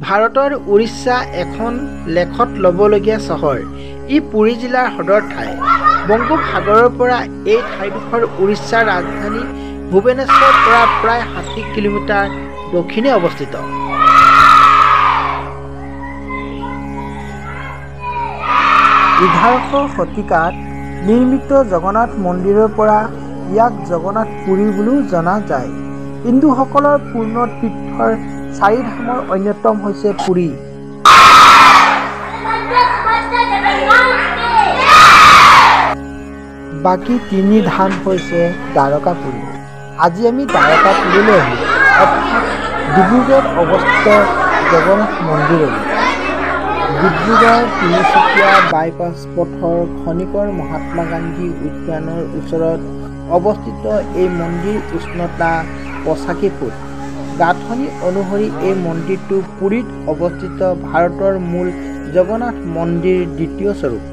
ভাৰতৰ উৰিষ্যা এখন লেখত ল'বলগীয়া চহৰ। ই পুৰী জিলাৰ সদৰ ঠাই। বংগোপসাগৰৰ পৰা এই ঠাইডোখৰ উৰিষ্যাৰ ৰাজধানী ভুৱনেশ্বৰৰ পৰা প্ৰায় 60 কিলোমিটাৰ দক্ষিণে অৱস্থিত। 11শ শতিকাত নিৰ্মিত জগন্নাথ মন্দিৰৰ পৰা ইয়াক জগন্নাথ পুৰী বুলিও জনা যায়। হিন্দুসকলৰ পূৰ্ণ তীৰ্থৰ 4 ধামৰ অন্যতম হৈছে পুৰী। বাকী 3 ধাম হৈছে দ্বাৰকাপুৰী। আজি আমি দ্বাৰকাপুৰীলৈ আহিলোঁ, অৰ্থাৎ ডিব্ৰুগড়ত অৱস্থিত জগন্নাথ মন্দিৰলৈ। ডিব্ৰুগড় তিনিচুকীয়া বাইপাছ পথৰ খনিকৰ মহাত্মা গান্ধী উদ্যানৰ ওচৰত অৱস্থিত এই মন্দিৰ উষ্ণতা 85 ফুট। গাঁথনি অনুসৰি এই মন্দিৰটো পুৰীত অৱস্থিত ভাৰতৰ মূল জগন্নাথ মন্দিৰ দ্বিতীয় স্বৰূপ।